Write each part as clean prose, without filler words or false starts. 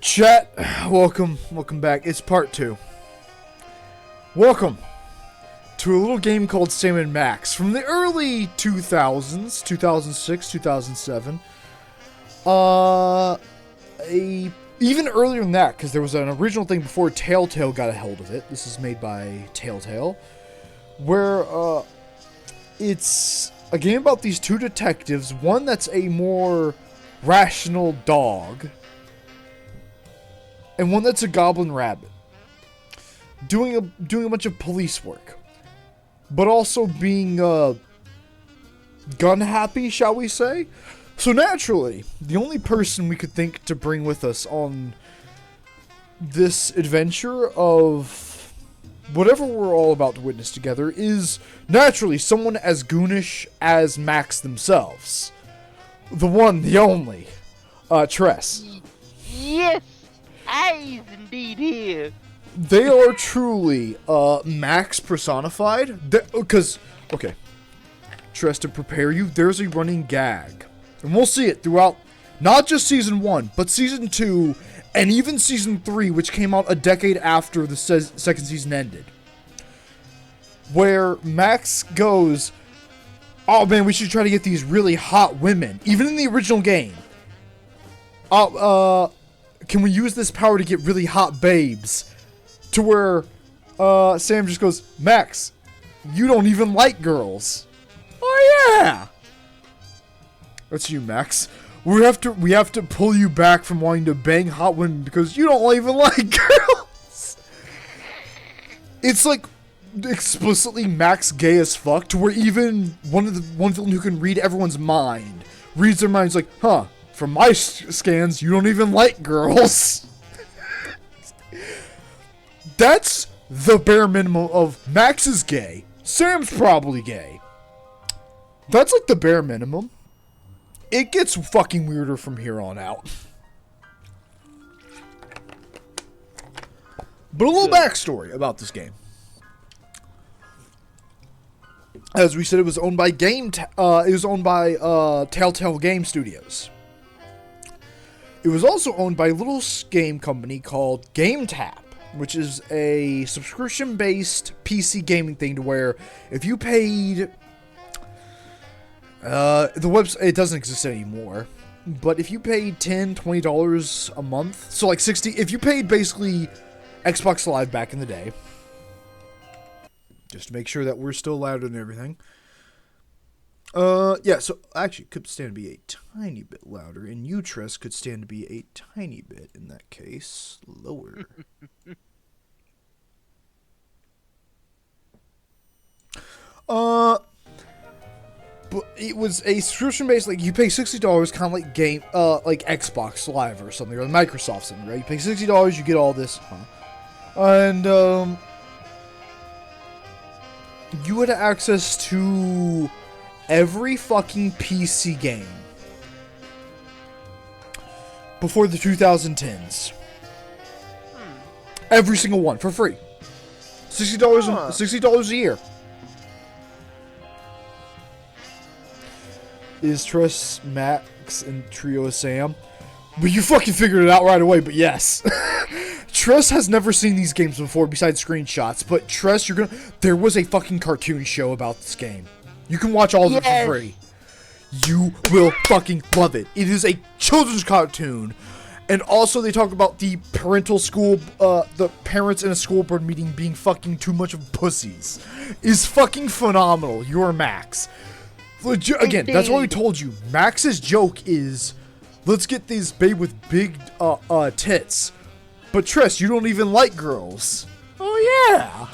Chat, welcome back. It's part 2. Welcome to a little game called Sam & Max from the early 2000s, 2006, 2007. Even earlier than that, because there was an original thing before Telltale got a hold of it. This is made by Telltale, where it's a game about these two detectives. One that's a more rational dog, and one that's a goblin rabbit, doing a bunch of police work, but also being gun happy, shall we say? So naturally, the only person we could think to bring with us on this adventure of whatever we're all about to witness together is naturally someone as goonish as Max themselves. The one, the only, Treas. Yes, I is indeed here. They are truly Max personified. Because, okay, Treas, to prepare you, there's a running gag. And we'll see it throughout, not just Season 1, but Season 2, and even Season 3, which came out a decade after the second season ended. Where Max goes, oh man, we should try to get these really hot women, even in the original game. Can we use this power to get really hot babes? To where, Sam just goes, Max, you don't even like girls. Oh yeah! That's you, Max. We have to pull you back from wanting to bang hot women because you don't even like girls. It's like explicitly Max gay as fuck, to where even one villain who can read everyone's mind reads their minds like, huh, from my scans, you don't even like girls. That's the bare minimum of Max is gay. Sam's probably gay. That's like the bare minimum. It gets fucking weirder from here on out. But a little backstory about this game. As we said, it was owned by Telltale Game Studios. It was also owned by a little game company called GameTap, which is a subscription-based PC gaming thing to where if you paid... the website, it doesn't exist anymore, but if you paid $10, $20 a month, so like if you paid basically Xbox Live back in the day, just to make sure that we're still loud and everything, yeah, so actually could stand to be a tiny bit louder, and you, Treas, could stand to be a tiny bit, in that case, lower. But it was a subscription based, like you pay $60, kind of like like Xbox Live or something, or Microsoft something, right? You pay $60, you get all this, and you had access to every fucking PC game before the 2010s. Every single one for free. $60 a year. Is Treas, Max, and Trio Sam? But you fucking figured it out right away, but yes. Treas has never seen these games before besides screenshots, but Treas, there was a fucking cartoon show about this game. You can watch all of it for free. You will fucking love it. It is a children's cartoon. And also they talk about the the parents in a school board meeting being fucking too much of pussies. Is fucking phenomenal. You're Max. Again, that's why we told you. Max's joke is, let's get this babe with big tits. But Treas, you don't even like girls. Oh yeah.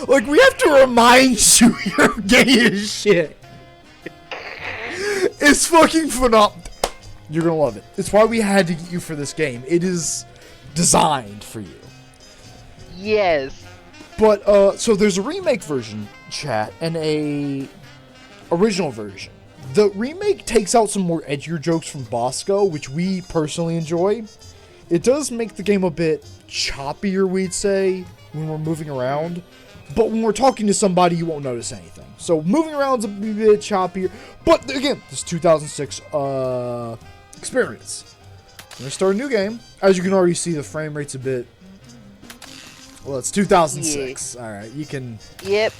Like, we have to remind you you're gay as shit. It's fucking phenomenal. You're gonna love it. It's why we had to get you for this game. It is designed for you. Yes. But, so there's a remake version, chat, and a original version. The remake takes out some more edgier jokes from Bosco, which we personally enjoy. It does make the game a bit choppier, we'd say, when we're moving around. But when we're talking to somebody, you won't notice anything. So moving around is a bit choppier. But again, this 2006 experience. We're gonna start a new game. As you can already see, the frame rate's a bit. Well, it's 2006. All right, you can. Yep.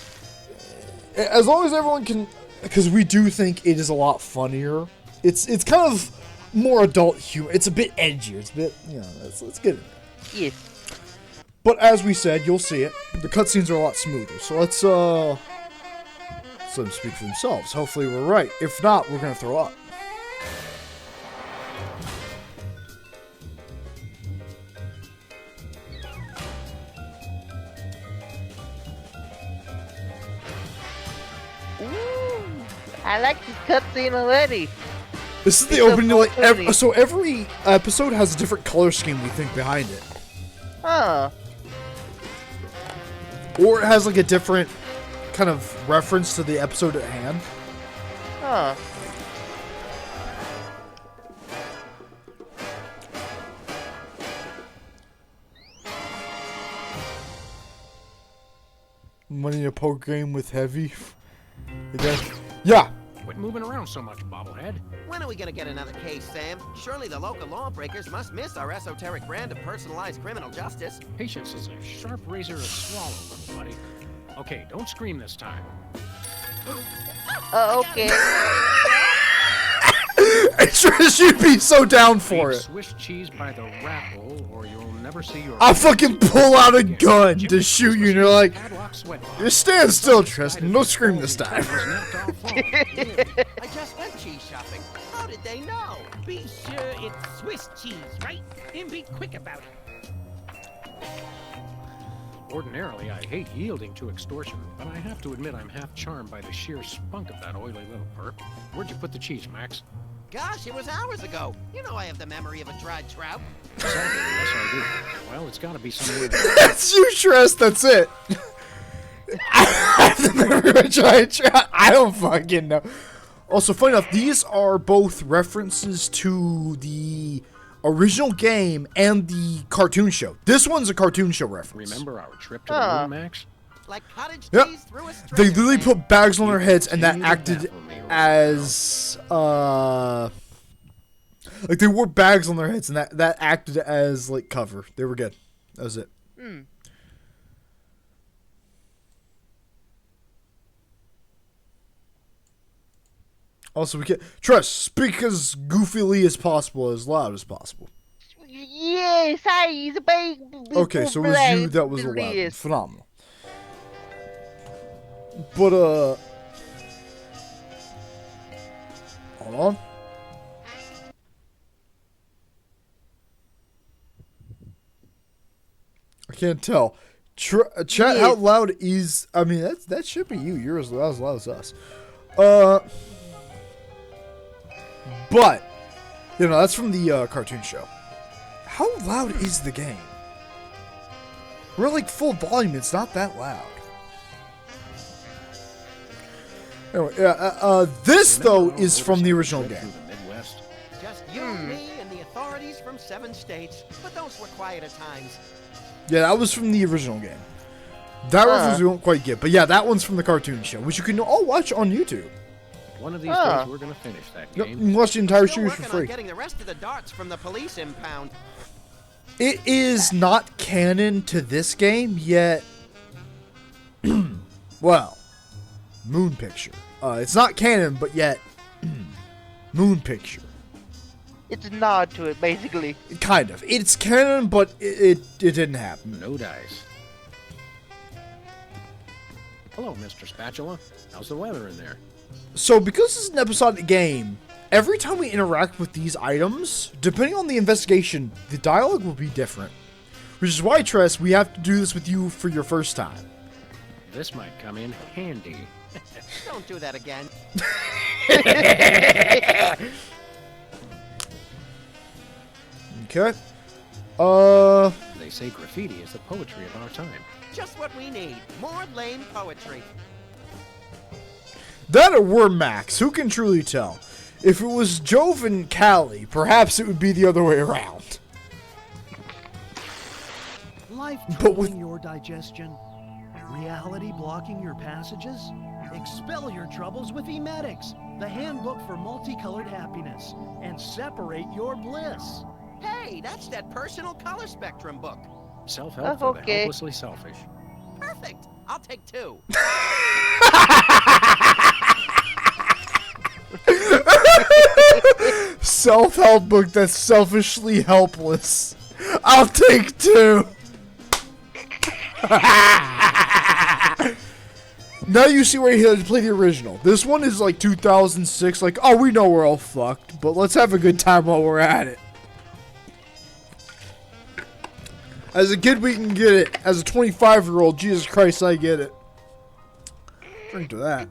As long as everyone can, because we do think it is a lot funnier. It's kind of more adult humor. It's a bit edgier. It's a bit, let's get it. Yes. But as we said, you'll see it. The cutscenes are a lot smoother. So let's let them speak for themselves. Hopefully we're right. If not, we're gonna throw up. I like this cutscene already. This is the opening to like so every episode has a different color scheme we think behind it. Huh. Or it has like a different kind of reference to the episode at hand. Huh. Money in a poker game with heavy. Yeah. Quit moving around so much, bobblehead. When are we gonna get another case, Sam? Surely the local lawbreakers must miss our esoteric brand of personalized criminal justice. Patience is a sharp razor to swallow, little buddy. Okay, don't scream this time. Okay. I sure should be so down for Leave it. Swiss cheese by the wrapple, or you'll never see your. I fucking pull out a gun to shoot you, and you're like, just stand still, Tristan. Don't scream this time. I just went cheese shopping. How did they know? Be sure it's Swiss cheese, right? And be quick about it. Ordinarily, I hate yielding to extortion, but I have to admit I'm half charmed by the sheer spunk of that oily little perp. Where'd you put the cheese, Max? Gosh, it was hours ago. You know I have the memory of a dried trout. Exactly, yes I do. Well, it's gotta be somewhere. That's you, Trist. That's it. I don't fucking know. Also, funny enough, these are both references to the original game and the cartoon show. This one's a cartoon show reference. Remember our trip to the moon, Max? Like cottage Yep. cheese through a string. They literally put bags on their heads, and that Continue to acted baffle me, old as like they wore bags on their heads, and that acted as like cover. They were good. That was it. Also, we can trust speak as goofily as possible, as loud as possible. Yes, I the big. Okay, so it was you that was loud. Yes. Phenomenal. But hold on. I can't tell. Chat, how loud is? I mean, that should be you. You're as loud as us. But that's from the cartoon show. How loud is the game? We're like full volume. It's not that loud. Anyway, this though is from the original game. Just you, me, and the authorities from 7 states. But those were quieter times. Yeah, that was from the original game. That reference we won't quite get, but yeah, that one's from the cartoon show, which you can all watch on YouTube. One of these days we're gonna finish that Yep, game. you can watch the entire Still series for working on free. getting the rest of the darts from the police impound. It is not canon to this game yet. Well, Moon Picture. It's not canon, but yet Moon Picture. It's a nod to it, basically. Kind of. It's canon, but it didn't happen. No dice. Hello, Mr. Spatula. How's the weather in there? So, because this is an episodic game, every time we interact with these items, depending on the investigation, the dialogue will be different. Which is why, Tress, we have to do this with you for your first time. This might come in handy. Don't do that again. Okay. They say graffiti is the poetry of our time. Just what we need. More lame poetry. That or we're Max. Who can truly tell? If it was Jove and Callie, perhaps it would be the other way around. Life But with- troubling your digestion? Reality blocking your passages? Expel your troubles with Emetics, the handbook for multicolored happiness, and separate your bliss. Hey, that's that personal color spectrum book. Self-help Oh, for the okay. helplessly selfish. Perfect. I'll take 2. Self-help book that's selfishly helpless. I'll take 2. Now you see where he had to play the original. This one is like 2006. Like, oh, we know we're all fucked, but let's have a good time while we're at it. As a kid, we can get it. As a 25-year-old, Jesus Christ, I get it. Drink to that.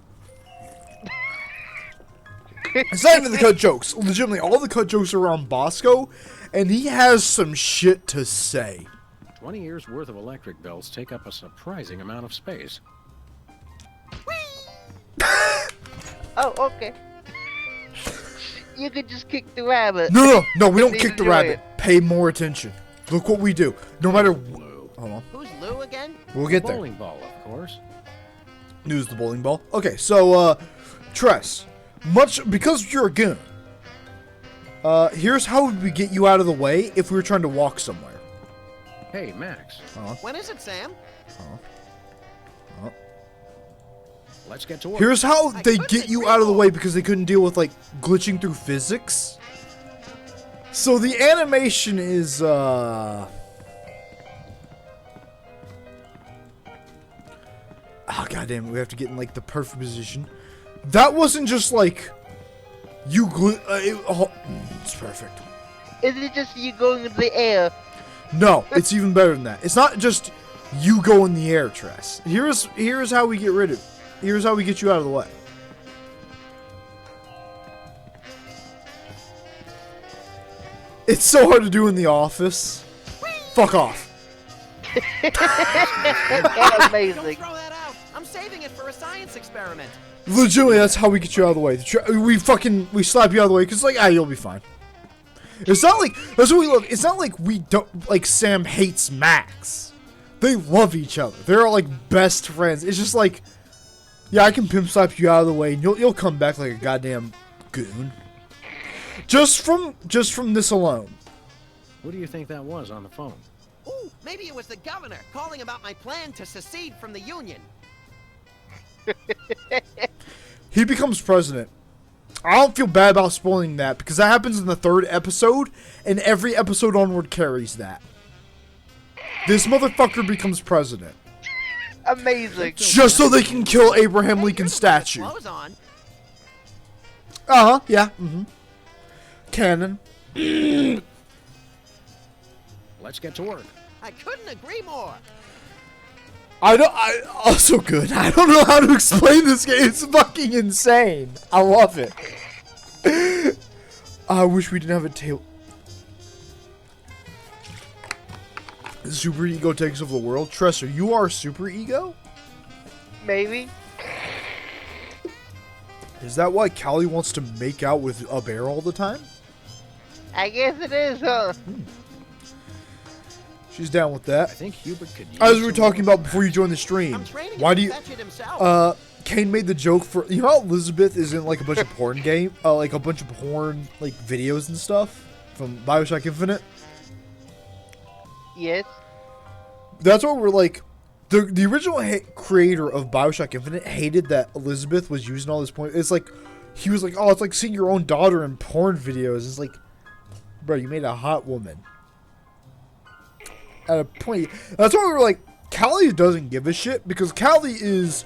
It's not even the cut jokes. Legitimately, all the cut jokes are around Bosco, and he has some shit to say. 20 years worth of electric belts take up a surprising amount of space. Oh, okay. You could just kick the rabbit. No, we don't Please kick the enjoy rabbit. it. Pay more attention. Look what we do. No matter. Lou. Hold on. Who's Lou again? We'll get there. Bowling ball, of course. News the bowling ball. Okay, so Tress, because you're a goon. Here's how we get you out of the way if we were trying to walk somewhere. Hey, Max. When is it, Sam? Let's get to work. Here's how I they couldn't get you agree out of the more. way because they couldn't deal with like glitching through physics. So the animation is oh goddamn, we have to get in like the perfect position. That wasn't just like you it's perfect. Is it just you going in the air? No, it's even better than that. It's not just you go in the air, Tress. Here's how we get rid of. Here's how we get you out of the way. It's so hard to do in the office. Fuck off. That's amazing. Don't throw that out. I'm saving it for a science experiment. Legitimately, that's how we get you out of the way. We slap you out of the way because like, you'll be fine. It's not like that's what we love. It's not like we don't like Sam hates Max. They love each other. They're like best friends. It's just like, yeah, I can pimp slap you out of the way, and you'll come back like a goddamn goon. Just from this alone. Who do you think that was on the phone? Ooh, maybe it was the governor calling about my plan to secede from the Union. He becomes president. I don't feel bad about spoiling that because that happens in the 3rd episode, and every episode onward carries that. This motherfucker becomes president. Amazing. Just so they can kill Abraham Hey, Lincoln's you're the one with statue. clothes on. Yeah. Canon. Let's get to work. I couldn't agree more. Also good. I don't know how to explain this game. It's fucking insane. I love it. I wish we didn't have a tail. Super ego takes over the world. Tresser, you are super ego? Maybe. Is that why Callie wants to make out with a bear all the time? I guess it is, huh? She's down with that. I think Hubert could use As we were some talking more- about before you joined the stream, I'm training why him do to you? fetch it himself. Kane made the joke for you know how Elizabeth is in like a bunch of porn like a bunch of porn like videos and stuff from BioShock Infinite. Yes. That's what we're like. The original creator of BioShock Infinite hated that Elizabeth was using all this porn. It's like he was like, oh, it's like seeing your own daughter in porn videos. It's like, bro, you made a hot woman. At a point, that's why we were like, Callie doesn't give a shit because Callie is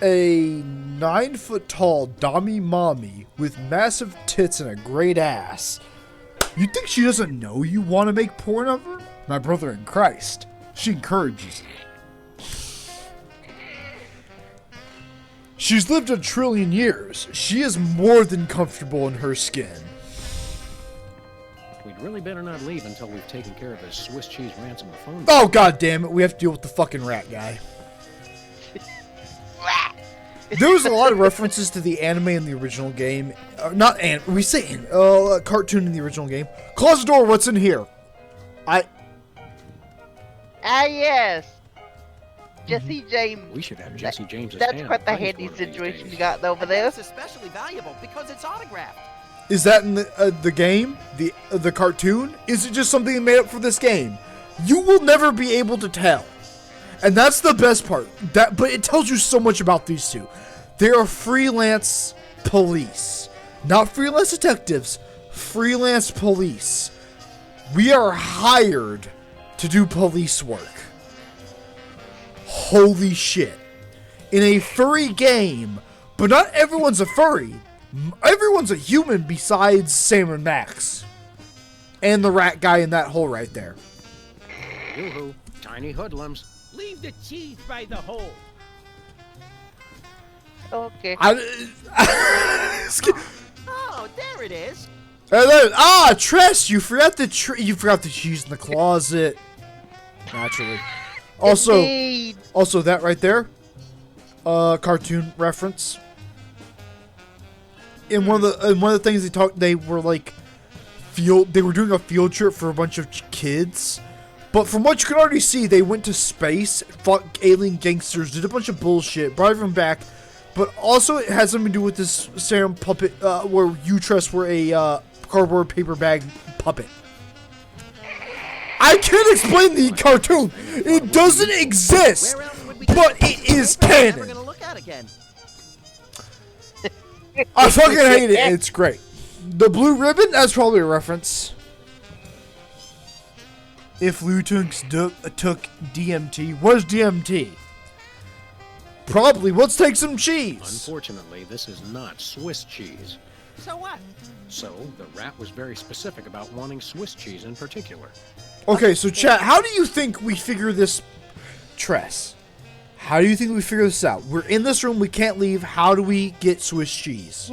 a 9-foot tall dommy mommy with massive tits and a great ass. You think she doesn't know you want to make porn of her? My brother in Christ. She encourages it. She's lived a trillion years. She is more than comfortable in her skin. We'd really better not leave until we've taken care of this Swiss cheese ransom of phone. Oh, god damn it. We have to deal with the fucking rat guy. There was a lot of references to the anime in the original game. Cartoon in the original game. Close the door, what's in here? Yes. Jesse James. We should have Jesse James's That's hand quite the ready handy for it these situation days. you got over And there. that's especially valuable because it's autographed. Is that in the game, the cartoon? Is it just something they made up for this game? You will never be able to tell, and that's the best part. But it tells you so much about these two. They are freelance police, not freelance detectives. Freelance police. We are hired to do police work. Holy shit! In a furry game, but not everyone's a furry. Everyone's a human besides Sam and Max. And the rat guy in that hole right there. Yoo-hoo, tiny hoodlums. Leave the cheese by the hole. Okay. Oh, there it is. Tress, you forgot the cheese in the closet. Naturally. Indeed. Also that right there. Cartoon reference. In one of the things they were like they were doing a field trip for a bunch of kids. But from what you can already see, they went to space, fought alien gangsters, did a bunch of bullshit, brought everyone back. But also it has something to do with this serum puppet, where you, Tress, were a cardboard paper bag puppet. I can't explain the cartoon. It doesn't exist, Where else would we but get it is paper we're never canon. gonna look at again? I fucking hate it. It's great. The blue ribbon, that's probably a reference. If Lou took DMT, what is DMT? Probably, let's take some cheese. Unfortunately, this is not Swiss cheese. So what? So, the rat was very specific about wanting Swiss cheese in particular. Okay, so chat, how do you think we figure this, Tress? How do you think we figure this out? We're in this room, we can't leave. How do we get Swiss cheese?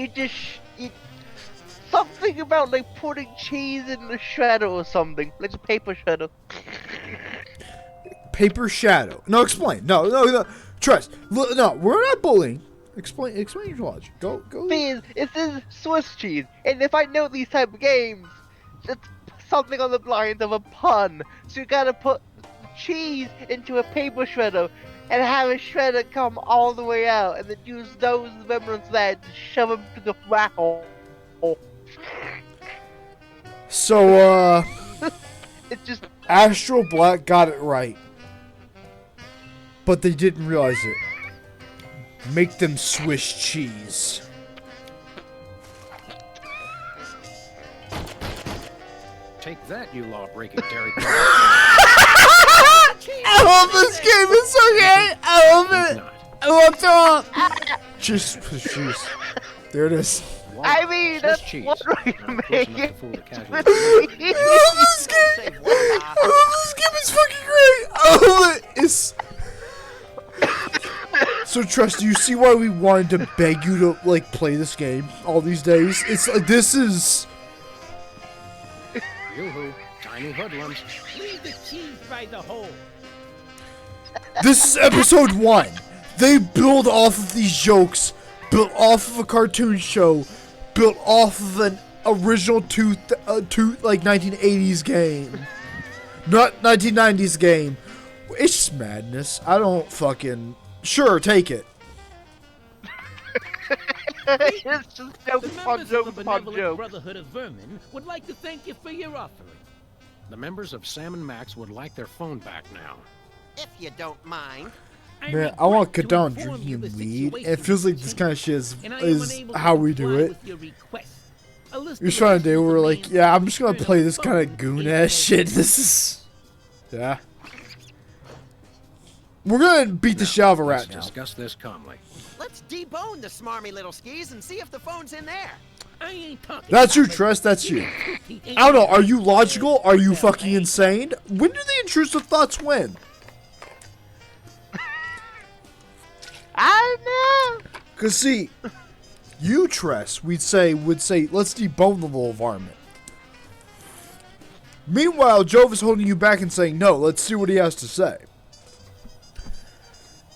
Something about like putting cheese in the shredder or something, like a paper shredder. Paper shadow. No, explain. No. Tress, no, we're not bullying. Explain your logic. Go. Please, it says Swiss cheese, and if I know these type of games, it's something on the lines of a pun. So you gotta put cheese into a paper shredder and have a shredder come all the way out, and then use those remnants there to shove them to the wrangle. So, It's just Astral Black got it right. But they didn't realize it. Make them Swiss cheese. Take that, you law-breaking dairy. I love this game. It's so great. I love it. I love throw up. Just cheese. There it is. I mean, Swiss that's cheese. one way to Not close make enough to it. fool the casual I love this game. Say voila. I love this game. It's fucking great. I love it. It's... So, Trust, do you see why we wanted to beg you to, like, play this game all these days? It's like, this is... Yoo-hoo, tiny hoodlums. Leave the cheese by the hole. This is episode 1. They build off of these jokes, built off of a cartoon show, built off of an original 1980s game. Not 1990s game. It's just madness. I don't fucking... Sure, take it. It's just The joke upon members of joke the upon Benevolent joke. Brotherhood of Vermin would like to thank you for your offering. The members of Sam and Max would like their phone back now. If you don't mind. Man, I want to cut regret down inform you drinking the weed. situation It feels like has this kind of shit and I am is unable to how we do comply it. with your request. A list You're of trying to do, the we're like, names yeah, I'm just gonna turn play on this the kind of phone goon is ass shit. This is... Yeah. We're gonna beat the shit out of a Let's rat now. discuss this calmly. Let's debone the smarmy little skis and see if the phone's in there. I ain't talking That's you, about Tress, that's you. it. I don't know, are you logical? Are you fucking insane? When do the intrusive thoughts win? I don't know. Cause see, you, Tress, would say, let's debone the little varmint. Meanwhile, Jove is holding you back and saying, no, let's see what he has to say.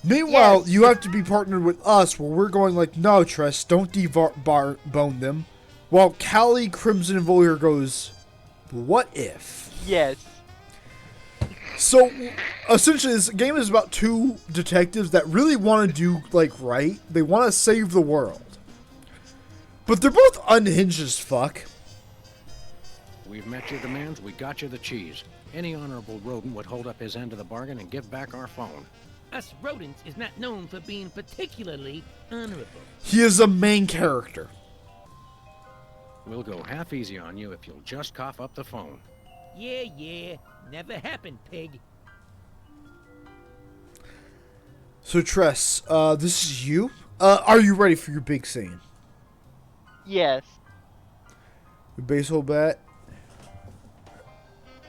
Meanwhile, Yes. you have to be partnered with us, where we're going like, no, Tress, don't debone them. While Callie, Crimson, and Volier goes, what if? Yes. So, essentially, this game is about two detectives that really want to do, like, right. They want to save the world. But they're both unhinged as fuck. We've met your demands, we got you the cheese. Any honorable rodent would hold up his end of the bargain and give back our phone. Us rodents is not known for being particularly honorable. He is a main character. We'll go half easy on you if you'll just cough up the phone. Yeah. Never happened, pig. So Tress, this is you. Are you ready for your big scene? Yes. Your baseball bat.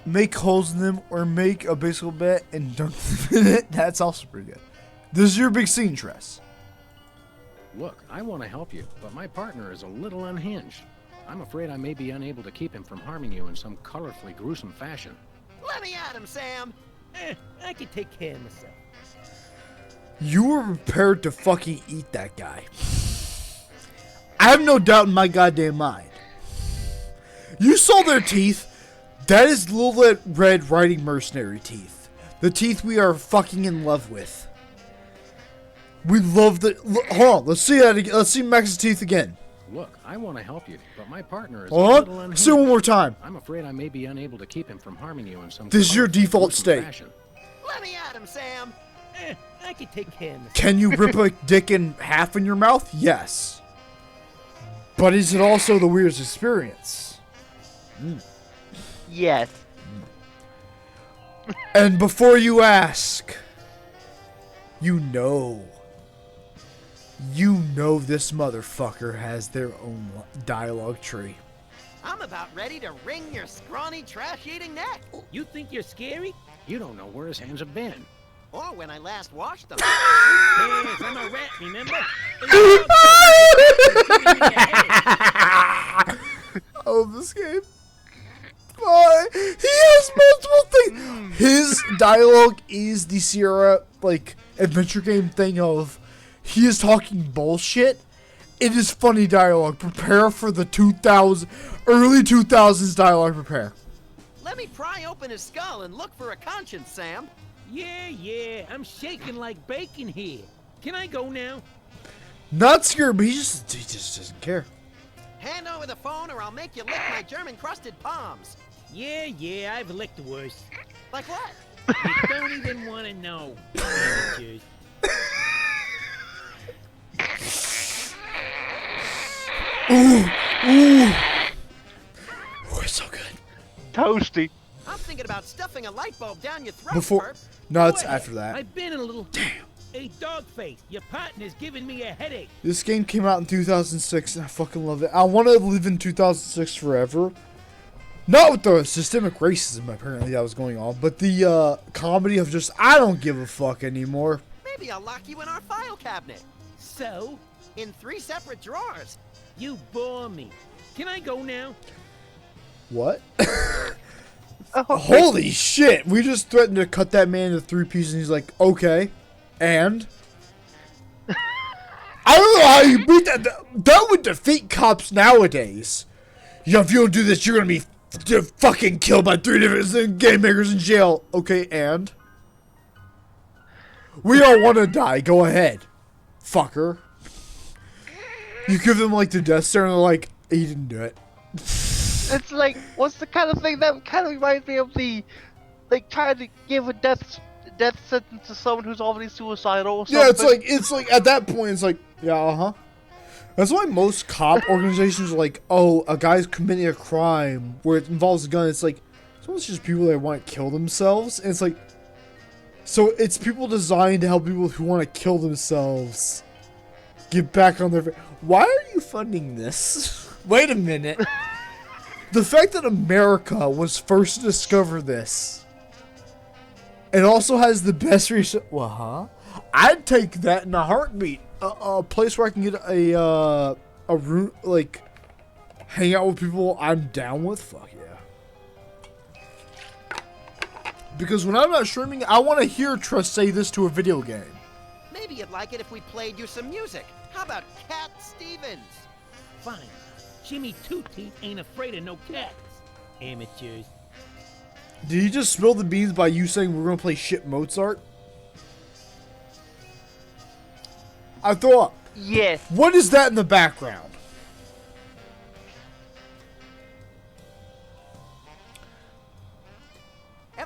Make holes in them, or make a baseball bat and dunk them in it. That's also pretty good. This is your big scene, Tress. Look, I want to help you, but my partner is a little unhinged. I'm afraid I may be unable to keep him from harming you in some colorfully gruesome fashion. Let me at him, Sam. I can take care of myself. You were prepared to fucking eat that guy. I have no doubt in my goddamn mind. You saw their teeth. That is Little Red Riding Mercenary teeth. The teeth we are fucking in love with. We love the... Hold on, let's see that again. Let's see Max's teeth again. Look, I want to help you, but my partner is a Hold little on, unhinged. see it one more time. I'm afraid I may be unable to keep him from harming you in some This is your colorfully default gruesome state. fashion. Let me at him, Sam. I can take care of myself. Can you rip a dick in half in your mouth? Yes. But is it also the weirdest experience? Yes. And before you ask, you know this motherfucker has their own dialogue tree. I'm about ready to wring your scrawny, trash-eating neck. You think you're scary? You don't know where his hands have been. Or when I last washed them. Yes, I'm a rat, remember? Oh, this game. He has multiple things. His dialogue is the Sierra adventure game thing of he is talking bullshit. It is funny dialogue. Prepare for the early 2000s dialogue. Prepare. Let me pry open his skull and look for a conscience, Sam. Yeah, I'm shaking like bacon here. Can I go now? Not scared, but he just doesn't care. Hand over the phone or I'll make you lick my German-crusted palms. Yeah, I've licked worse. Like what? You don't even want to know. Amateurs. Ooh, it's so good. Toasty. I'm thinking about stuffing a light bulb down your throat, Before, Perp. no, it's Go ahead. after that. I've been in a little... Damn. Hey, Dogface, your partner's giving me a headache. This game came out in 2006, and I fucking love it. I want to live in 2006 forever. Not with the systemic racism apparently that was going on, but the comedy of just I don't give a fuck anymore. Maybe I'll lock you in our file cabinet. So, In 3 separate drawers. you bore me. Can I go now? What? Oh, Holy shit! We just threatened to cut that man into 3 pieces, and he's like, okay. And? I don't know how you beat that. That would defeat cops nowadays. Yo, if you don't do this, you're gonna be fucking killed by 3 different game makers in jail. Okay, and? We all want to die. Go ahead, fucker. You give them like the death stare, and they're like, he didn't do it. It's like, what's the kind of thing that kind of reminds me of the, trying to give a death sentence to someone who's already suicidal or something? Yeah, it's like at that point, it's like, yeah, That's why most cop organizations are like, oh, a guy's committing a crime where it involves a gun. It's like, it's just people that want to kill themselves. And it's like, so it's people designed to help people who want to kill themselves get back on their... Why are you funding this? Wait a minute. The fact that America was first to discover this, it also has the best research. Well, I'd take that in a heartbeat. A place where I can get a room, hang out with people I'm down with. Fuck yeah. Because when I'm not streaming, I want to hear Trust say this to a video game. Maybe you'd like it if we played you some music. How about Cat Stevens? Fine. Jimmy Two-Teeth ain't afraid of no cats. Amateurs. Did you just spill the beans by you saying we're gonna play shit Mozart? I thought. Yes. What is that in the background?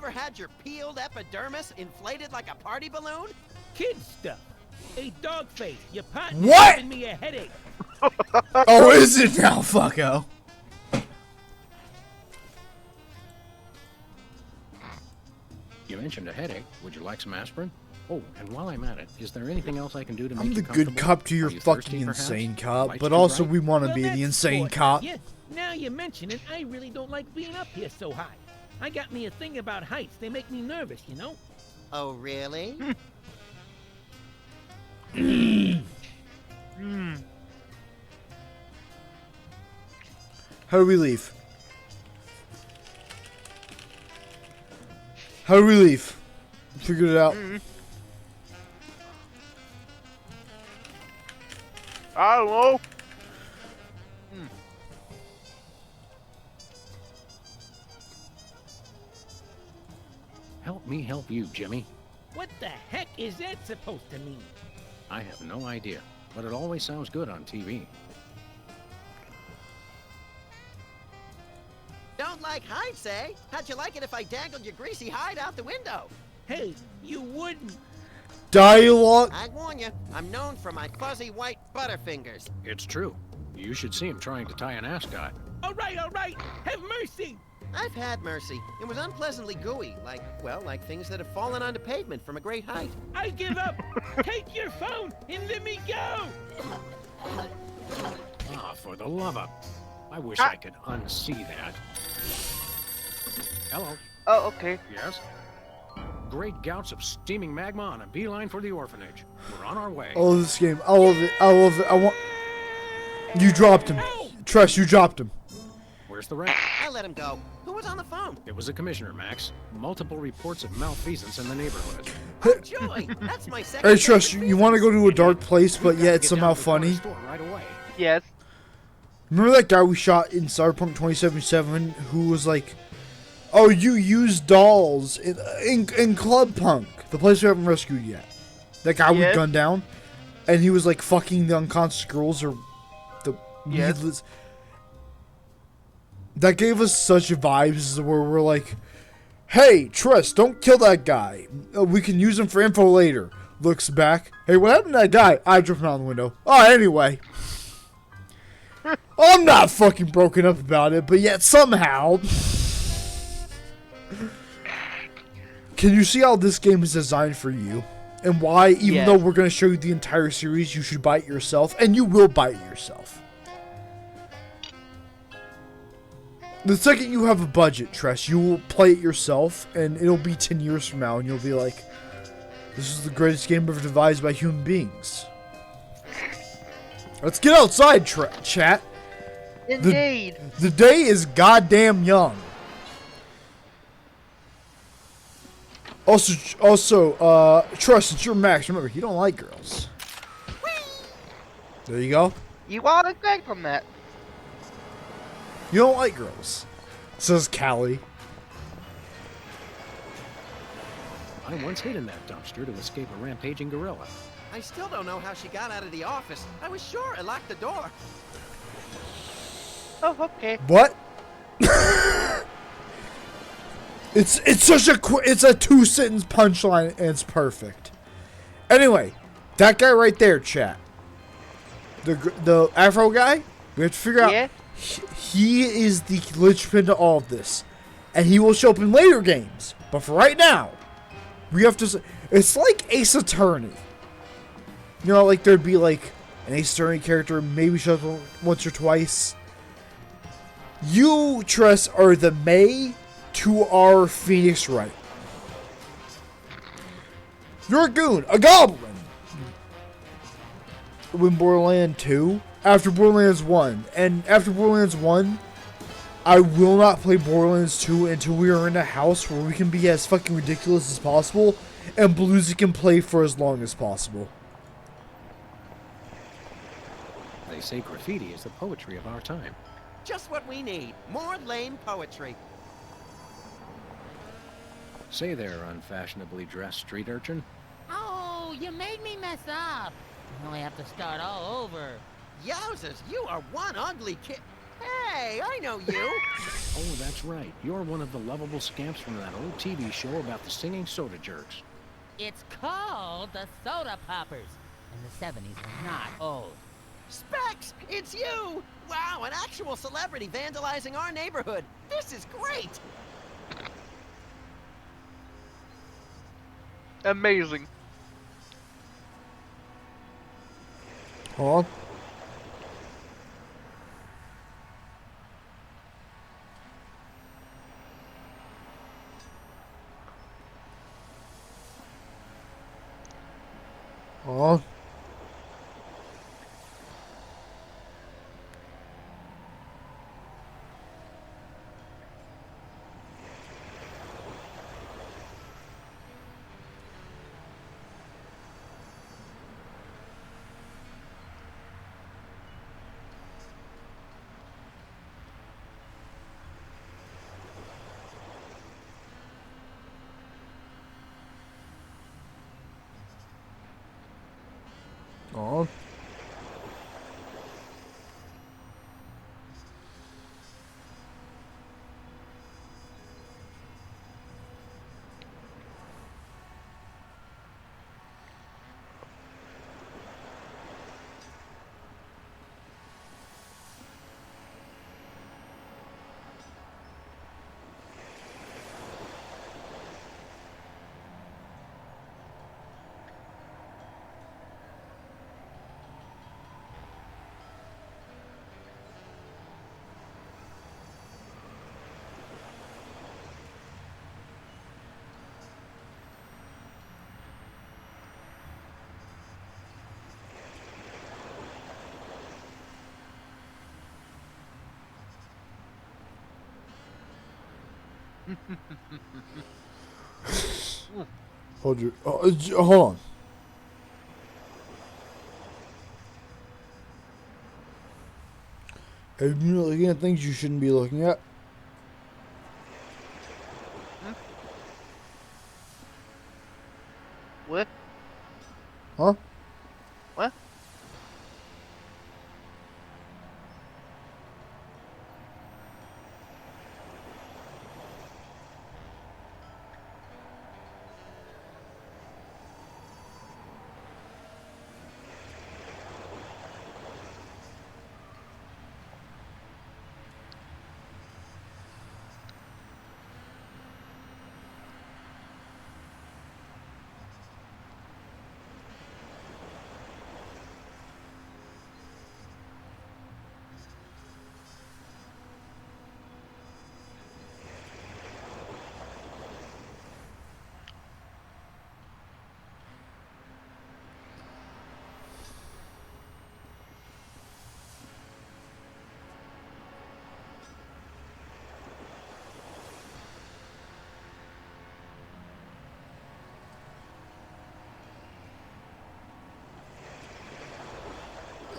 ever had your peeled epidermis inflated like a party balloon? Kid stuff. Hey, Dogface, your partner's What? giving me a headache. Oh, is it now, fucko? You mentioned a headache. Would you like some aspirin? Oh, and while I'm at it, is there anything else I can do to make I'm you the good comfortable? cop to your Are you thirsty, fucking perhaps? insane cop, Lights but too also bright? we want to Well, be the that's insane sport, cop. yeah. Now you mention it, I really don't like being up here so high. I got me a thing about heights. They make me nervous, you know? Oh, really? How do we leave? How do we leave? Figured it out. I don't know. Help me help you, Jimmy. What the heck is that supposed to mean? I have no idea, but it always sounds good on TV. Don't like heights, eh? How'd you like it if I dangled your greasy hide out the window? Hey, you wouldn't. Dialogue. I warn you, I'm known for my fuzzy white butterfingers. It's true. You should see him trying to tie an ascot. All right, have mercy. I've had mercy. It was unpleasantly gooey, like things that have fallen onto pavement from a great height. I give up. Take your phone and let me go. Ah, for the love of... I wish I could unsee that. Hello. Oh, okay. Yes? Great gouts of steaming magma on a beeline for the orphanage. We're on our way. I love this game. I love it. I love it. I want. You dropped him. Trust, you dropped him. Where's the rent? I let him go. Who was on the phone? It was a commissioner, Max. Multiple reports of malfeasance in the neighborhood. Oh, joy! That's my second. Hey, Trust, favorite you want to go to a dark place, but Gotta yet it's get somehow down to the corner funny? store right away. Yes. Remember that guy we shot in Cyberpunk 2077 who was like, "Oh, you use dolls in Club Punk, the place we haven't rescued yet." That guy we Yes. gunned down, and he was like fucking the unconscious girls or the Yes. needless. That gave us such vibes where we're like, "Hey, Trust, don't kill that guy. We can use him for info later." Looks back, "Hey, what happened to that guy?" I jumped out the window. Oh, anyway. I'm not fucking broken up about it, but yet somehow... Can you see how this game is designed for you? And why, even Yes. though we're going to show you the entire series, you should buy it yourself, and you will buy it yourself. The second you have a budget, Tress, you will play it yourself, and it'll be 10 years from now, and you'll be like, this is the greatest game ever devised by human beings. Let's get outside, chat. Indeed. The day is goddamn young. Also, Trust, it's your Max. Remember, you don't like girls. There you go. You are correct on that. You don't like girls, says Callie. I once hid in that dumpster to escape a rampaging gorilla. I still don't know how she got out of the office. I was sure I locked the door. Oh, okay. What? It's such a it's a 2-sentence punchline and it's perfect. Anyway, that guy right there, chat. The Afro guy. We have to figure out. Yeah. He is the linchpin to all of this, and he will show up in later games. But for right now, we have to. It's like Ace Attorney. You know, like there'd be like an Ace Attorney character, maybe show up once or twice. You, Tress, are the May to our Phoenix Wright. You're a goon, a goblin. When Borderlands 2, after Borderlands 1, and after Borderlands 1, I will not play Borderlands 2 until we are in a house where we can be as fucking ridiculous as possible, and Bluesy can play for as long as possible. They say graffiti is the poetry of our time. Just what we need. More lame poetry. Say there, unfashionably dressed street urchin. Oh, you made me mess up. I only have to start all over. Yowzers, you are one ugly kid. Hey, I know you. Oh, that's right. You're one of the lovable scamps from that old TV show about the singing soda jerks. It's called the Soda Poppers. And the 70s were not old. Specs, it's you. Wow, an actual celebrity vandalizing our neighborhood. This is great. Amazing. Hold on. Hold on. Hold on. Hold on. Are you looking at things you shouldn't be looking at? What? Huh? What?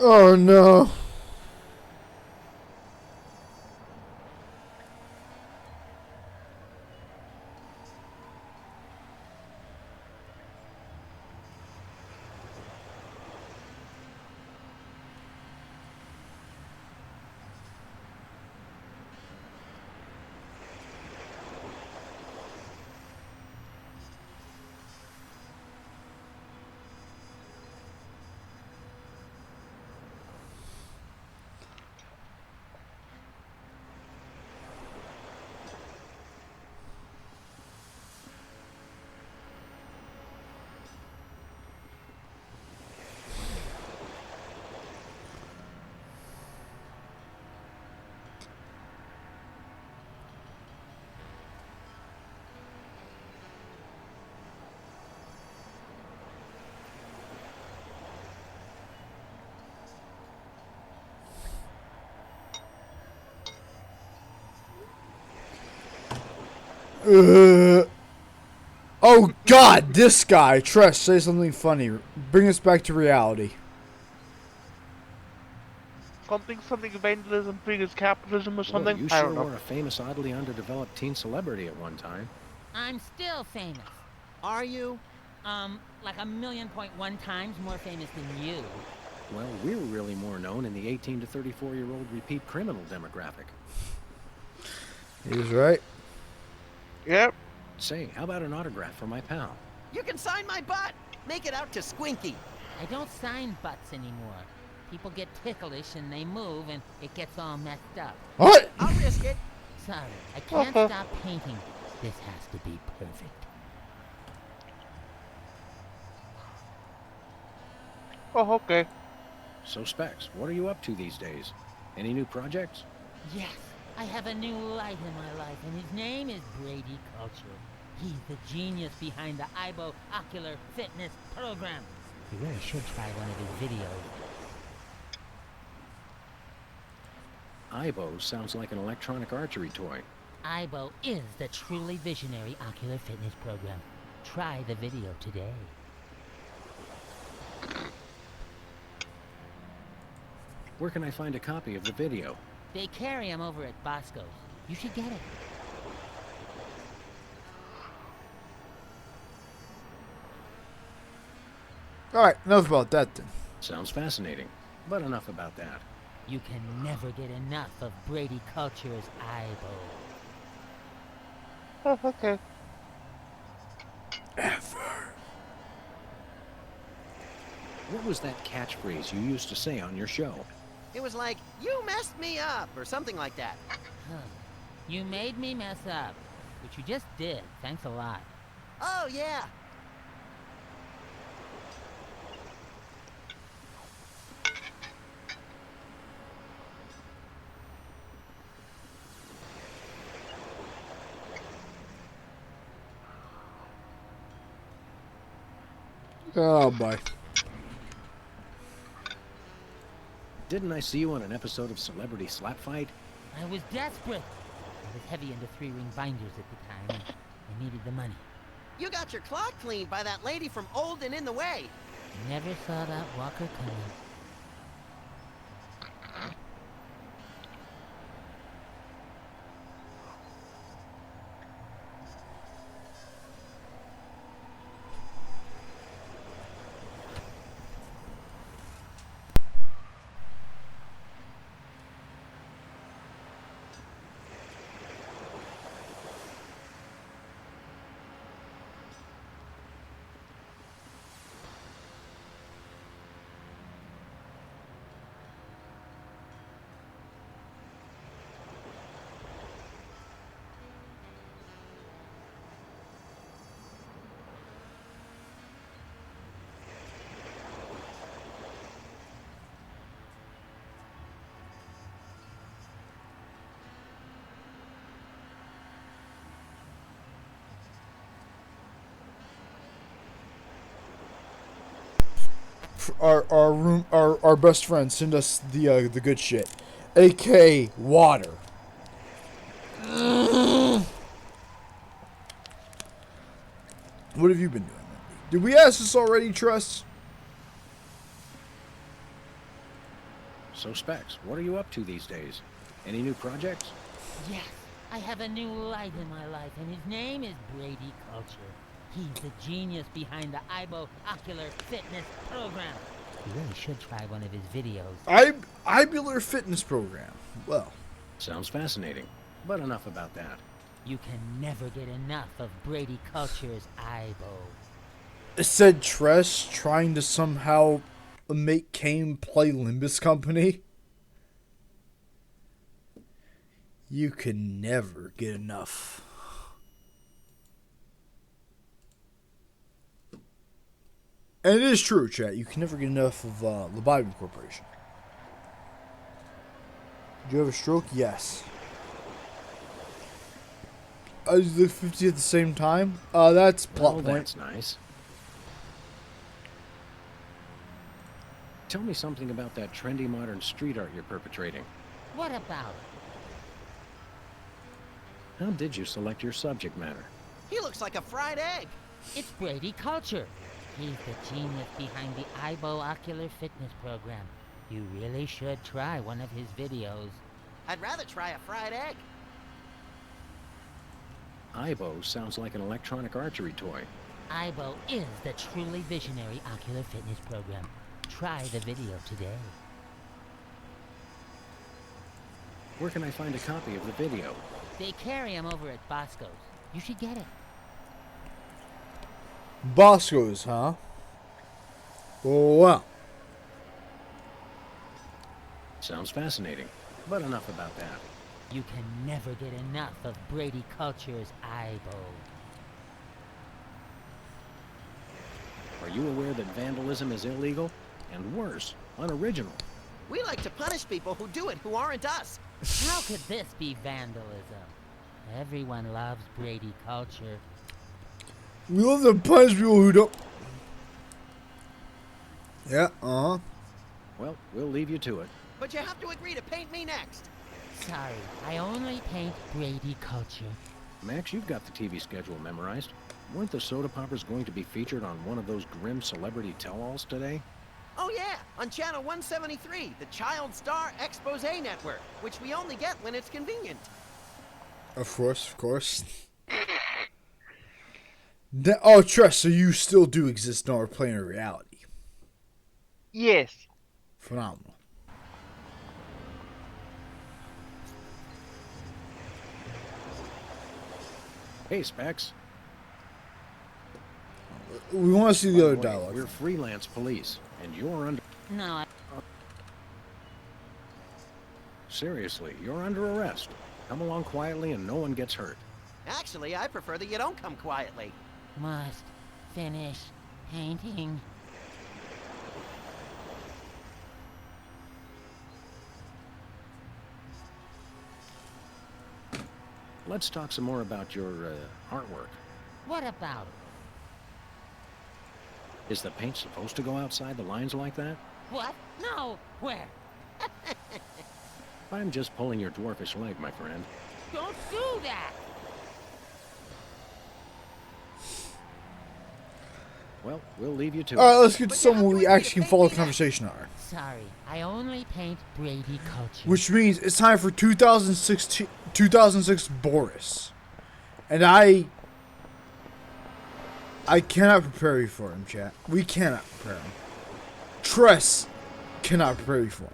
Oh no. Oh God, this guy. Treas, say something funny. Bring us back to reality. Something vandalism, biggest capitalism or Whoa, something? you I sure don't know. were a famous, oddly underdeveloped teen celebrity at one time. I'm still famous. Are you? Like 1,000,000.1 times more famous than you. Well, we're really more known in the 18 to 34-year-old repeat criminal demographic. He's right. Yep. Say, how about an autograph for my pal? You can sign my butt. Make it out to Squinky. I don't sign butts anymore. People get ticklish and they move and it gets all messed up. What? I'll risk it. Sorry, I can't stop painting. This has to be perfect. Oh, okay. So, Specs, what are you up to these days? Any new projects? Yes, I have a new light in my life, and his name is Brady Culture. He's the genius behind the IBO Ocular Fitness Program. You really should try one of his videos. IBO sounds like an electronic archery toy. IBO is the truly visionary ocular fitness program. Try the video today. Where can I find a copy of the video? They carry them over at Bosco's. You should get it. Alright, enough about that then. Sounds fascinating, but enough about that. You can never get enough of Brady Culture's IBO. Oh, okay. What was that catchphrase you used to say on your show? It was like, you messed me up, or something like that. Huh. You made me mess up, which you just did. Thanks a lot. Oh, yeah. Oh boy. Didn't I see you on an episode of Celebrity Slap Fight? I was desperate. I was heavy into three-ring binders at the time, and I needed the money. You got your clock cleaned by that lady from Old and in the Way. Never saw that walker coming. Our best friend send us the good shit, aka water. What have you been doing? Did we ask this already, Trust? So, Specs, what are you up to these days? Any new projects? Yes, I have a new light in my life, and his name is Brady Culture. He's the genius behind the IBO Ocular Fitness Program. You really should try one of his videos. Ibular fitness program. Well, Sounds fascinating, but enough about that. You can never get enough of Brady Culture's IBO. it said Tress trying to somehow make Kane play Limbus Company. You can never get enough. And it is true, chat. You can never get enough of Lobotomy Corporation. Did you have a stroke? Yes. Is the 50 at the same time? That's plot Well, point. that's nice. Tell me something about that trendy modern street art you're perpetrating. What about it? How did you select your subject matter? He looks like a fried egg. It's Brady Culture. He's the genius behind the IBO Ocular Fitness Program. You really should try one of his videos. I'd rather try a fried egg. IBO sounds like an electronic archery toy. IBO is the truly visionary ocular fitness program. Try the video today. Where can I find a copy of the video? They carry 'em over at Bosco's. You should get it. Bosco's, huh? Well. Sounds fascinating, but enough about that. You can never get enough of Brady Culture's Aibo. Are you aware that vandalism is illegal? And worse, unoriginal. We like to punish people who do it who aren't us. How could this be vandalism? Everyone loves Brady Culture. We love to punish people who don't. Yeah, Well, we'll leave you to it. But you have to agree to paint me next. Sorry, I only paint Brady Culture. Max, you've got the TV schedule memorized. Weren't the soda poppers going to be featured on one of those grim celebrity tell-alls today? Oh yeah, on channel 173, the Child Star Expose Network, which we only get when it's convenient. Of course. Oh, Tress, so you still do exist in our plane of reality. Yes. Phenomenal. Hey, Specs. We want to see the By other way, dialogue. We're freelance police, and you're under... No, Seriously, you're under arrest. Come along quietly and no one gets hurt. Actually, I prefer that you don't come quietly. must finish painting. Let's talk some more about your, artwork. What about it? Is the paint supposed to go outside the lines like that? What? No, where? I'm just pulling your dwarfish leg, my friend. Don't do that! Well, we'll leave you to Alright, it. let's get to someone we actually can follow the conversation on. Sorry, I only paint Brady Culture. Which means it's time for 2006 Boris. And I cannot prepare you for him, chat. We cannot prepare him. Tress cannot prepare you for him.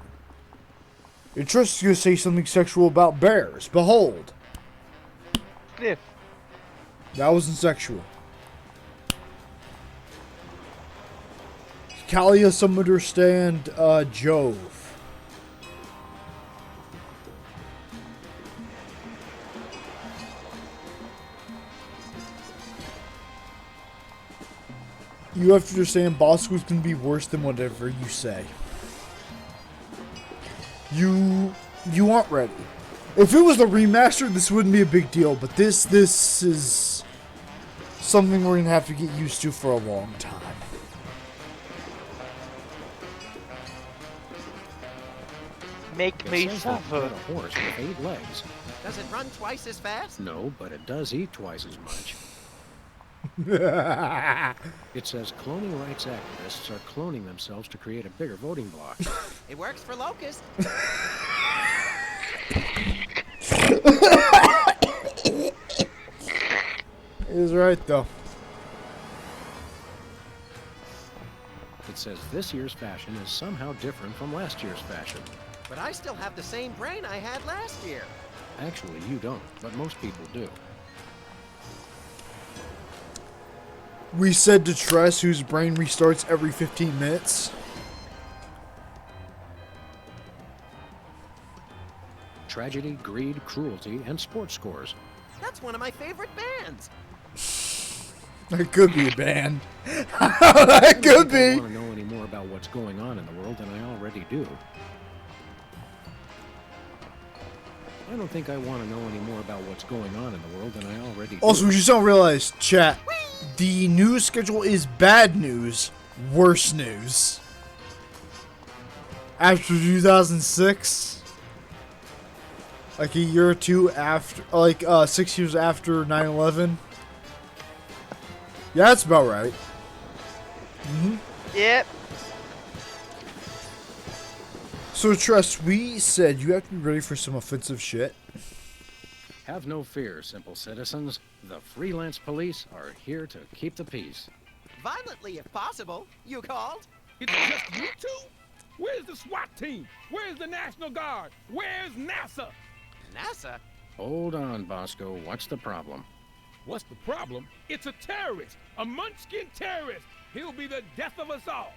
Your Tress is going to say something sexual about bears. Behold. Sniff. That wasn't sexual. Kalia, some understand Jove. You have to understand Bosco's gonna be worse than whatever you say. You aren't ready. If it was the remaster, this wouldn't be a big deal, but this is something we're gonna have to get used to for a long time. Make It me says that you suffer. had a horse with 8 legs. Does it run twice as fast? No, but it does eat twice as much. It says cloning rights activists are cloning themselves to create a bigger voting bloc. It works for Locust. He's right though. It says this year's fashion is somehow different from last year's fashion. But I still have the same brain I had last year. Actually, you don't, but most people do. We said to Tress, whose brain restarts every 15 minutes. Tragedy, greed, cruelty, and sports scores. That's one of my favorite bands. That could be a band. That could I be. want to know any more about what's going on in the world than I already do. I don't think I want to know any more about what's going on in the world than I already do. Also, we just don't realize, chat, the news schedule is bad news, worse news. After 2006, like a year or two after, like 6 years after 9/11. Yeah, that's about right. Yep. So, Tress, we said you have to be ready for some offensive shit. Have no fear, simple citizens. The freelance police are here to keep the peace. Violently, if possible. You called? It's just you two? Where's the SWAT team? Where's the National Guard? Where's NASA? NASA? Hold on, Bosco. What's the problem? What's the problem? It's a terrorist, a munchkin terrorist. He'll be the death of us all.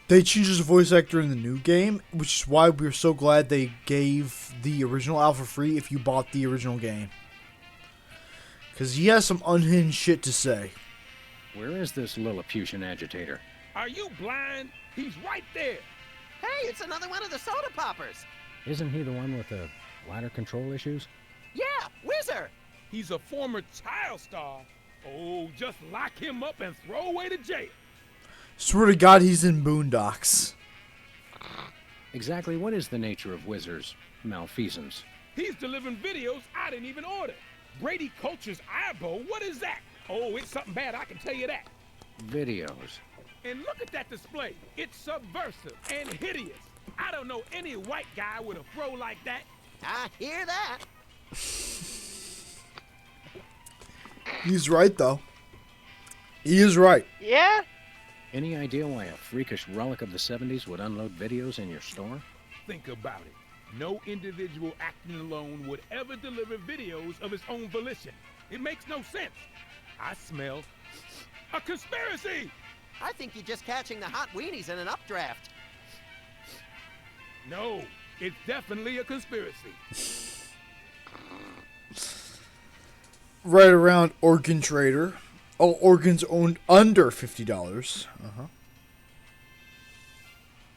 They changed his voice actor in the new game, which is why we're so glad they gave the original alpha free if you bought the original game. Because he has some unhinged shit to say. Where is this Lilliputian agitator? Are you blind? He's right there. Hey, it's another one of the soda poppers. Isn't he the one with the bladder control issues? Yeah, Whizzer. He's a former child star. Oh, just lock him up and throw away to jail. Swear to God, he's in Boondocks. Exactly what is the nature of Whizzer's malfeasance? He's delivering videos I didn't even order. Brady Culture's eyeball, what is that? Oh, it's something bad, I can tell you that. Videos. And look at that display. It's subversive and hideous. I don't know any white guy with a throw like that. I hear that. He's right, though. He is right. Yeah? Any idea why a freakish relic of the 70s would unload videos in your store? Think about it. No individual acting alone would ever deliver videos of his own volition. It makes no sense. I smell a conspiracy. I think you're just catching the hot weenies in an updraft. No, it's definitely a conspiracy. Right around Organ Trader. All organs owned under $50.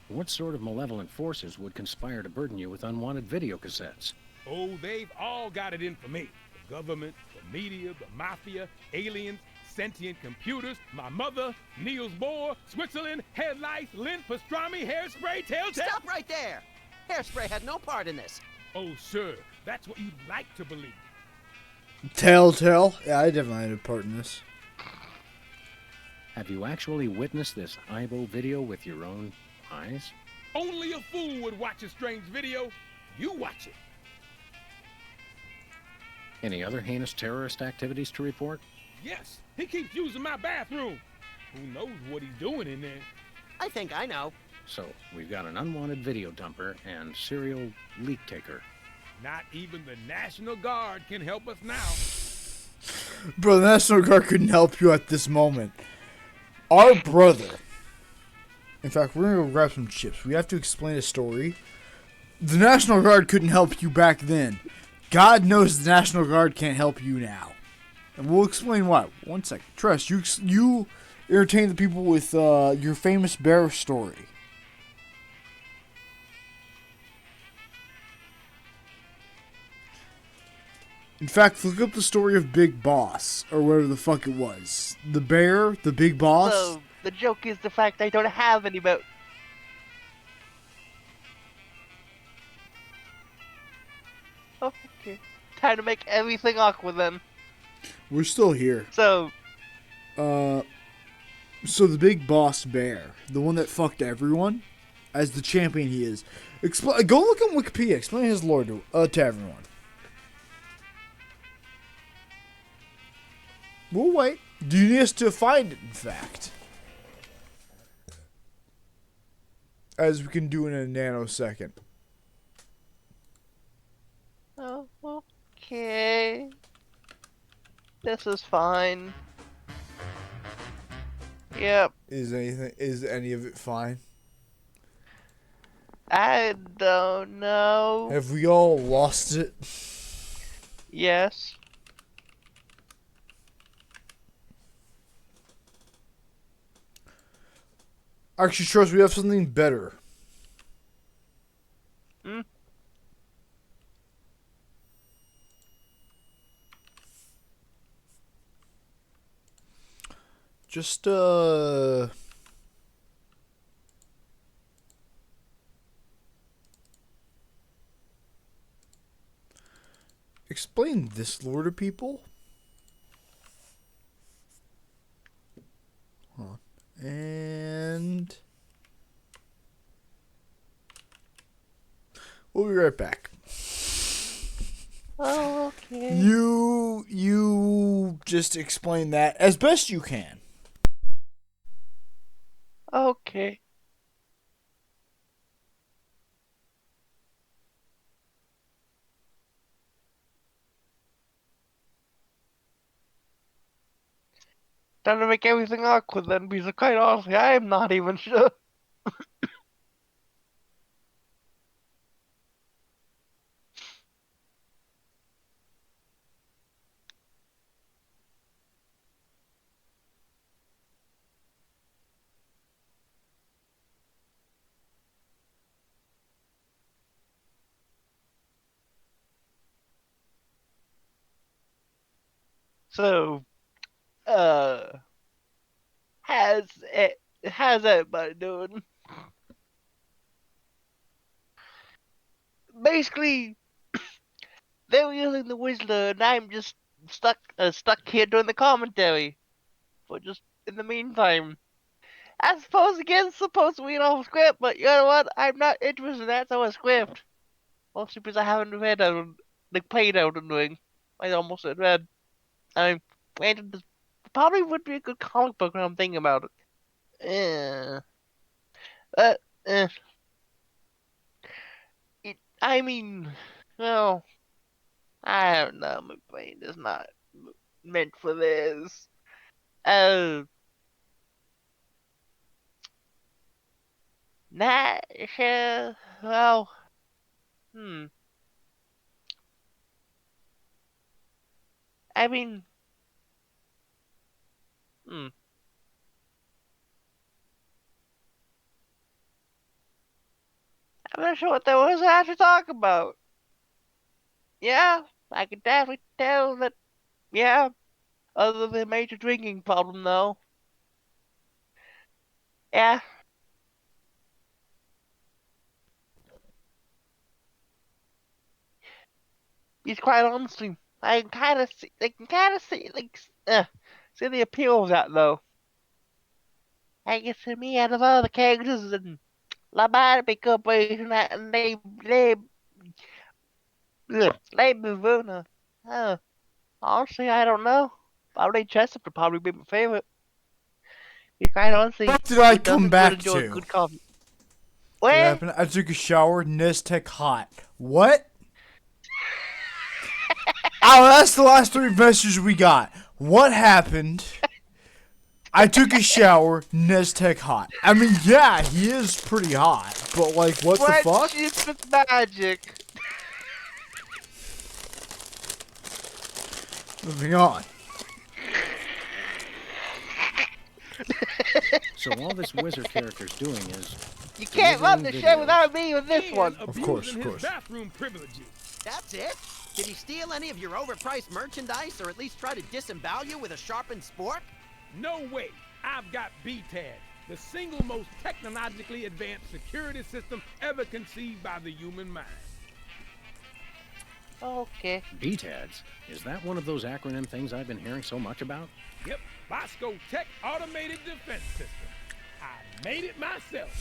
What sort of malevolent forces would conspire to burden you with unwanted video cassettes? Oh, they've all got it in for me. The government, the media, the mafia, aliens, sentient computers, my mother, Niels Bohr, Switzerland, headlights, Lynn Pastrami, hairspray, telltale. Stop right there. Hairspray had no part in this. Oh, sure. That's what you'd like to believe. Telltale. Yeah, I definitely had a part in this. Have you actually witnessed this Ibo video with your own eyes? Only a fool would watch a strange video. You watch it. Any other heinous terrorist activities to report? Yes, he keeps using my bathroom. Who knows what he's doing in there? I think I know. So, we've got an unwanted video dumper and serial leak taker. Not even the National Guard can help us now. Bro, the National Guard couldn't help you at this moment. Our brother. In fact, we're going to go grab some chips. We have to explain a story. The National Guard couldn't help you back then. God knows the National Guard can't help you now. And we'll explain why. One second. Trust, you entertain the people with your famous bear story. In fact, look up the story of Big Boss, or whatever the fuck it was. The bear, the big boss. So, the joke is the fact I don't have any boat. Oh, okay. Time to make everything awkward then. We're still here. So, So the big boss bear, the one that fucked everyone, as the champion he is. Go look on Wikipedia. Explain his lore to everyone. We'll wait. Do you need us to find it, in fact? As we can do in a nanosecond. oh, okay. This is fine. Yep. Is any of it fine? I don't know. Have we all lost it? Yes. Actually, trust we have something better. Hmm? Just explain this lore to people. Hold on. And we'll be right back. Oh, okay. You just explain that as best you can. Okay. That'll make everything awkward then, because quite honestly, I am not even sure. So, uh, how's how's everybody doing? Basically, they were using the Whistler, and I'm just stuck here doing the commentary for just in the meantime. I suppose again, supposed to read off script, but you know what? I'm not interested in that sort of script. Mostly because I haven't read like played Elden Ring. I almost had read. I granted, this probably would be a good comic book when I'm thinking about it. Yeah. But, I mean, well, I don't know. My brain is not meant for this. Uh, not sure. Well, hmm. I mean, hmm. I'm not sure what there was I have to talk about. Yeah, I can definitely tell that. Yeah, other than major drinking problem though. Yeah. He's quite honestly, I can kind of see, see the appeal of that though. I guess to me, out of all the characters in La Barbie Corporation, and they Mavuna. Oh, honestly, I don't know. Probably Jessup would probably be my favorite. He's quite honestly, What did I he come would back enjoy a to? good coffee. What Where? happened? I took a shower, Nestec hot. What? Oh, that's the last 3 messages we got. What happened? I took a shower, Nestec hot. I mean, yeah, he is pretty hot, but like, what the fuck? Friendship is magic. Moving on. So all this wizard character's doing is You can't run the delivering show videos. without me with this And one. course, abusing of course. his bathroom privileges. That's it? Did he steal any of your overpriced merchandise or at least try to disembowel you with a sharpened spork? No way. I've got BTAD, the single most technologically advanced security system ever conceived by the human mind. Okay. BTADS? Is that one of those acronym things I've been hearing so much about? Yep, Bosco Tech Automated Defense System. I made it myself.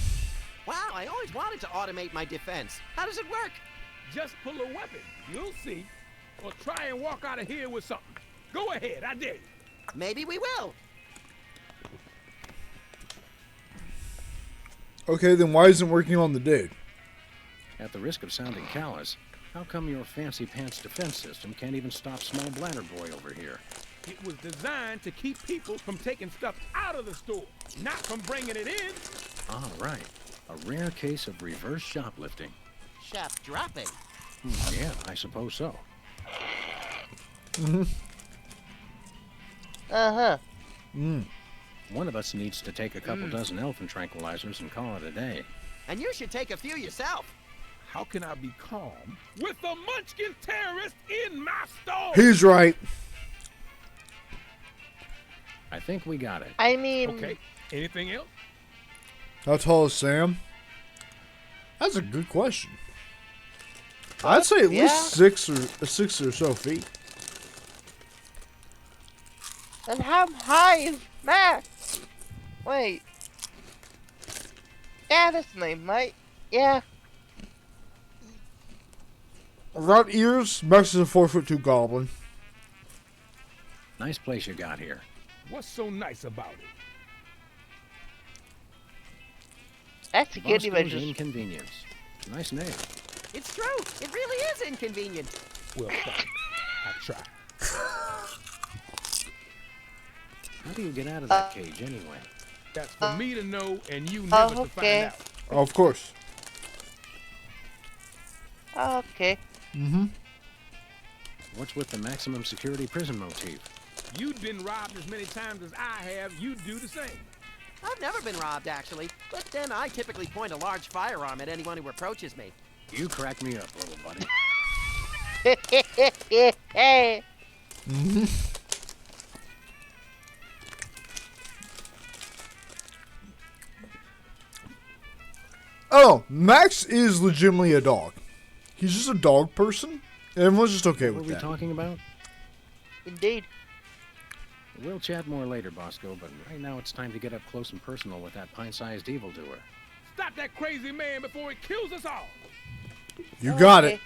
Wow, I always wanted to automate my defense. How does it work? Just pull a weapon, you'll see. Or try and walk out of here with something. Go ahead, I dare you. Maybe we will. Okay, then why isn't it working on the dude? At the risk of sounding callous, how come your fancy pants defense system can't even stop small bladder boy over here? It was designed to keep people from taking stuff out of the store, not from bringing it in. Ah, right. A rare case of reverse shoplifting. Shop dropping. Yeah, I suppose so. Uh-huh. One of us needs to take a couple dozen elephant tranquilizers and call it a day. And you should take a few yourself. How can I be calm with a munchkin terrorist in my store? He's right. I think we got it. I mean, Okay, anything else? How tall is Sam? That's a good question. I'd say at least 6 or so feet. and how high is Max? Wait. Yeah, that's the name, right? Yeah. Without ears, Max is a 4'2" goblin. Nice place you got here. What's so nice about it? That's a good Bosco's image. Inconvenience. Nice name. It's true. It really is inconvenient. Well, fine. I try. How do you get out of that cage anyway? That's for me to know and you never to okay. find out. Oh, of course. Okay. Mm-hmm. What's with the maximum security prison motif? You've been robbed as many times as I have. You do the same. I've never been robbed, actually, but then I typically point a large firearm at anyone who approaches me. You crack me up, little buddy. Hey. Mm-hmm. Oh, Max is legitimately a dog. He's just a dog person. And everyone's just okay What with were we that. talking about? Indeed. We'll chat more later, Bosco, but right now it's time to get up close and personal with that pint-sized evildoer. Stop that crazy man before he kills us all. You got Okay. it.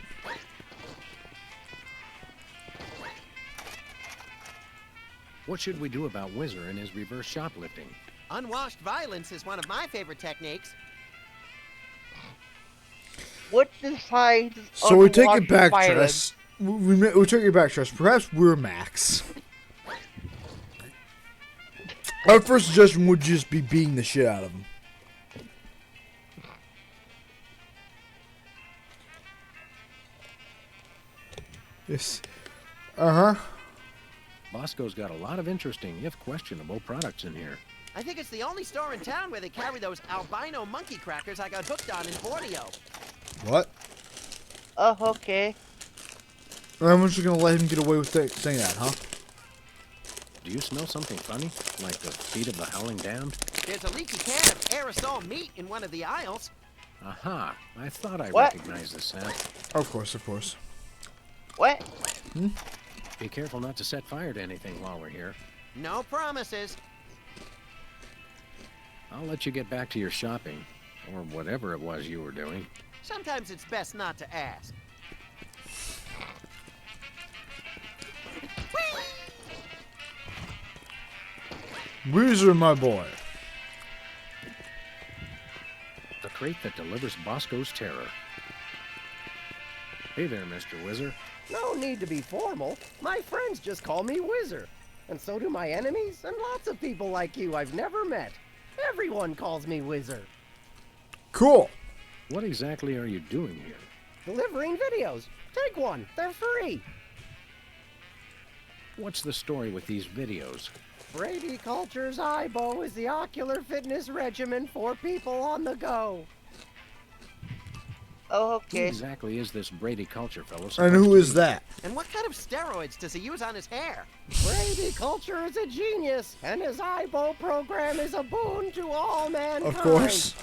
What should we do about Whizzer and his reverse shoplifting? Unwashed violence is one of my favorite techniques. What decides? So we take it back, violence? Tress. We take it back, Tress. Perhaps we're Max. Our first suggestion would just be beating the shit out of him. Yes. Uh-huh. Bosco's got a lot of interesting, if questionable, products in here. I think it's the only store in town where they carry those albino monkey crackers I got hooked on in Borneo. What? Oh, okay. I'm just gonna let him get away with saying that, huh? Do you smell something funny? Like the feet of the howling damned? There's a leaky can of aerosol meat in one of the aisles. Aha! I thought I What? recognized the scent. Of course, of course. What? Be careful not to set fire to anything while we're here. No promises. I'll let you get back to your shopping, or whatever it was you were doing. Sometimes it's best not to ask. Weezer, my boy. The crate that delivers Bosco's terror. Hey there, Mr. Whizzer. No need to be formal. My friends just call me Whizzer. And so do my enemies, and lots of people like you I've never met. Everyone calls me Whizzer. Cool. What exactly are you doing here? Delivering videos. Take one. They're free. What's the story with these videos? Brady Culture's IBO is the ocular fitness regimen for people on the go. Oh, Who okay. exactly is this Brady Culture fellow? And supposed who to is be? that? And what kind of steroids does he use on his hair? Brady Culture is a genius, and his IBO program is a boon to all mankind. Of course.